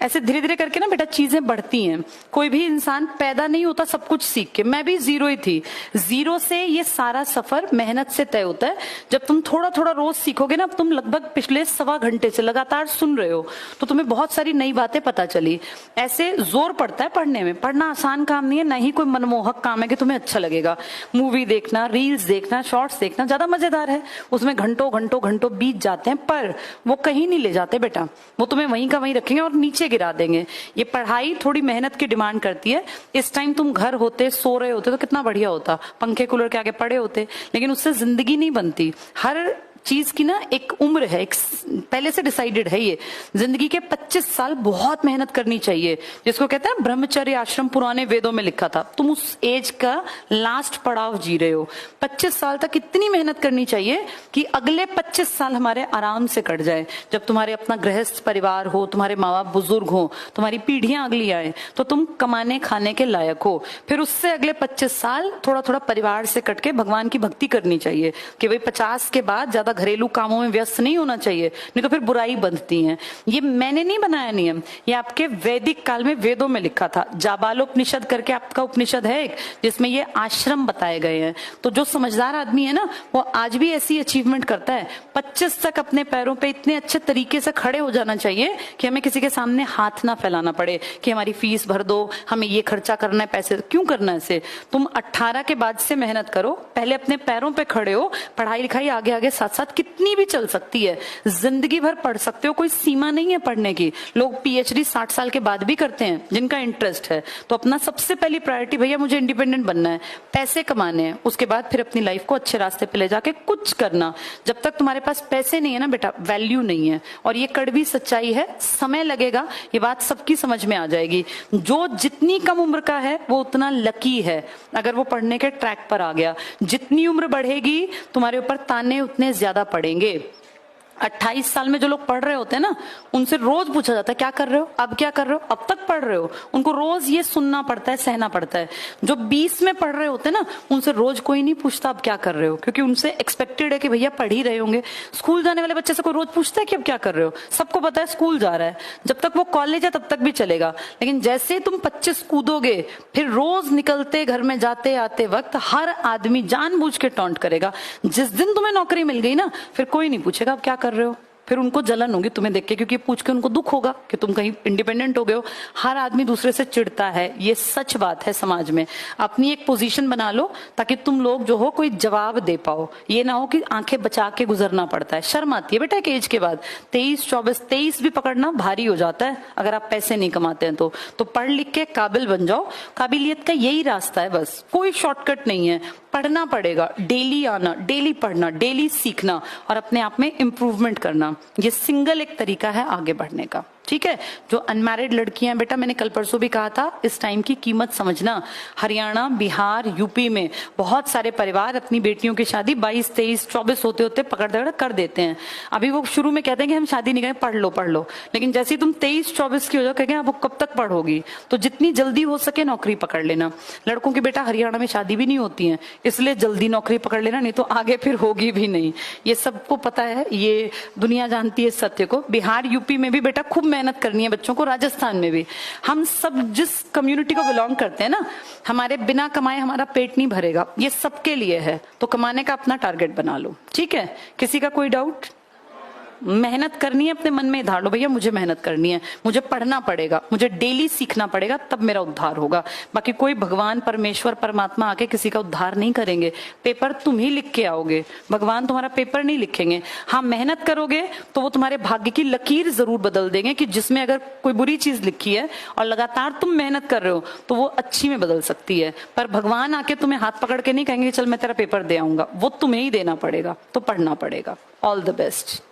ऐसे धीरे धीरे करके ना बेटा चीजें बढ़ती हैं। कोई भी इंसान पैदा नहीं होता सब कुछ सीख के, मैं भी जीरो ही थी। जीरो से ये सारा सफर मेहनत से तय होता है। जब तुम थोड़ा थोड़ा रोज सीखोगे ना, तुम लगभग पिछले 1.25 घंटे से लगातार सुन रहे हो, तो तुम्हें बहुत सारी नई बातें पता चली। ऐसे जोर पड़ता है पढ़ने में। पढ़ना आसान काम नहीं है, ना ही कोई मनमोहक काम है कि तुम्हें अच्छा लगेगा। मूवी देखना, रील्स देखना, शॉर्ट्स देखना ज्यादा मजेदार है, उसमें घंटों घंटों घंटों बीत जाते हैं, पर वो कहीं नहीं ले जाते बेटा। वो तुम्हें वहीं का वहीं रखेंगे और नीचे गिरा देंगे। ये पढ़ाई थोड़ी मेहनत की डिमांड करती है। इस टाइम तुम घर होते, सो रहे होते तो कितना बढ़िया होता, पंखे कूलर के आगे पड़े होते, लेकिन उससे जिंदगी नहीं बनती। हर चीज की ना एक उम्र है, एक पहले से डिसाइडेड है। ये जिंदगी के 25 साल बहुत मेहनत करनी चाहिए, जिसको कहते हैं ब्रह्मचर्य आश्रम, पुराने वेदों में लिखा था। तुम उस एज का लास्ट पड़ाव जी रहे हो। 25 साल तक इतनी मेहनत करनी चाहिए कि अगले 25 साल हमारे आराम से कट जाए। जब तुम्हारे अपना गृहस्थ परिवार हो, तुम्हारे माँ बाप बुजुर्ग हो, तुम्हारी पीढ़ियां अगली आए, तो तुम कमाने खाने के लायक हो। फिर उससे अगले 25 साल थोड़ा थोड़ा परिवार से कट के भगवान की भक्ति करनी चाहिए कि भाई 50 के बाद ज्यादा घरेलू कामों में व्यस्त नहीं होना चाहिए, नहीं तो फिर बुराई बनती है। ये मैंने नहीं बनाया नियम, ये आपके वैदिक काल में वेदों में लिखा था। जाबालोपनिषद करके आपका उपनिषद है एक, जिसमें ये आश्रम बताए गए हैं। तो जो समझदार आदमी है ना, वो आज भी ऐसी अचीवमेंट करता है। 25 तक अपने पैरों पे इतने अच्छे तरीके से खड़े हो जाना चाहिए कि हमें किसी के सामने हाथ ना फैलाना पड़े कि हमारी फीस भर दो, हमें ये खर्चा करना है, पैसे क्यों करना है इसे। तुम 18 के बाद से मेहनत करो, पहले अपने पैरों पे खड़े हो। पढ़ाई लिखाई आगे आगे साथ साथ कितनी भी चल सकती है, जिंदगी भर पढ़ सकते हो, कोई सीमा नहीं है पढ़ने की। लोग पीएचडी 60 साल के बाद भी करते हैं जिनका इंटरेस्ट है। तो अपना सबसे पहली प्रायोरिटी भैया मुझे इंडिपेंडेंट बनना है, पैसे कमाने हैं, उसके बाद फिर अपनी लाइफ को अच्छे रास्ते पे ले जाके कुछ करना। जब तक तुम्हारे पास पैसे नहीं है ना बेटा, वैल्यू नहीं है। और ये कड़वी सच्चाई है, समय लगेगा, ये बात सबकी समझ में आ जाएगी। जो जितनी कम उम्र का है वो उतना लकी है अगर वो पढ़ने के ट्रैक पर आ गया। जितनी उम्र बढ़ेगी तुम्हारे ऊपर ताने उतने ज्यादा पड़ेंगे। 28 साल में जो लोग पढ़ रहे होते हैं ना, उनसे रोज पूछा जाता है क्या कर रहे हो, अब क्या कर रहे हो, अब तक पढ़ रहे हो। उनको रोज ये सुनना पड़ता है, सहना पड़ता है। जो 20 में पढ़ रहे होते हैं ना, उनसे रोज कोई नहीं पूछता अब क्या कर रहे हो, क्योंकि उनसे एक्सपेक्टेड है कि भैया पढ़ ही रहे होंगे। स्कूल जाने वाले बच्चे से कोई रोज पूछता है कि अब क्या कर रहे हो, सबको पता है स्कूल जा रहा है। जब तक वो कॉलेज है तब तक भी चलेगा, लेकिन जैसे तुम 25 कूदोगे, फिर रोज निकलते घर में जाते आते वक्त हर आदमी जानबूझ के टॉन्ट करेगा। जिस दिन तुम्हें नौकरी मिल गई ना, फिर कोई नहीं पूछेगा अब क्या कर रहे हो। फिर उनको जलन होगी तुम्हें देख के, क्योंकि पूछ के उनको दुख होगा कि तुम कहीं इंडिपेंडेंट हो गए हो। हर आदमी दूसरे से चिढ़ता है, ये सच बात है समाज में। अपनी एक पोजीशन बना लो ताकि तुम लोग जो हो कोई जवाब दे पाओ। ये ना हो कि आंखें बचा के गुजरना पड़ता है। शर्म आती है बेटा एक एज के बाद। 23, 24, 23 भी पकड़ना भारी हो जाता है अगर आप पैसे नहीं कमाते हैं तो पढ़ लिख के काबिल बन जाओ। काबिलियत का यही रास्ता है, बस कोई शॉर्टकट नहीं है। पढ़ना पड़ेगा, डेली आना, डेली पढ़ना, डेली सीखना और अपने आप में इंप्रूवमेंट करना। ये सिंगल एक तरीका है आगे बढ़ने का, ठीक है। जो अनमैरिड लड़कियां बेटा, मैंने कल परसों भी कहा था, इस टाइम की कीमत समझना। हरियाणा, बिहार, यूपी में बहुत सारे परिवार अपनी बेटियों की शादी 22, 23, 24 होते होते पकड़ दकड़ कर देते हैं। अभी वो शुरू में कहते हैं कि हम शादी नहीं करें, पढ़ लो, लेकिन जैसे ही तुम 23, 24 की हो जाओ कहेंगे अब कब तक पढ़ोगी। तो जितनी जल्दी हो सके नौकरी पकड़ लेना। लड़कों की बेटा हरियाणा में शादी भी नहीं होती है, इसलिए जल्दी नौकरी पकड़ लेना, नहीं तो आगे फिर होगी भी नहीं। ये सबको पता है, ये दुनिया जानती है इस सत्य को। बिहार, यूपी में भी बेटा खूब मेहनत करनी है बच्चों को, राजस्थान में भी। हम सब जिस कम्युनिटी को बिलोंग करते हैं ना, हमारे बिना कमाए हमारा पेट नहीं भरेगा, ये सबके लिए है। तो कमाने का अपना टारगेट बना लो, ठीक है। किसी का कोई डाउट? मेहनत करनी है, अपने मन में धार लो भैया मुझे मेहनत करनी है, मुझे पढ़ना पड़ेगा, मुझे डेली सीखना पड़ेगा, तब मेरा उद्धार होगा। बाकी कोई भगवान, परमेश्वर, परमात्मा आके किसी का उद्धार नहीं करेंगे। पेपर तुम ही लिख के आओगे, भगवान तुम्हारा पेपर नहीं लिखेंगे। हाँ, मेहनत करोगे तो वो तुम्हारे भाग्य की लकीर जरूर बदल देंगे कि जिसमें अगर कोई बुरी चीज लिखी है और लगातार तुम मेहनत कर रहे हो तो वो अच्छी में बदल सकती है। पर भगवान आके तुम्हें हाथ पकड़ के नहीं कहेंगे चल मैं तेरा पेपर दे आऊंगा, वो तुम्हें ही देना पड़ेगा। तो पढ़ना पड़ेगा। All the best.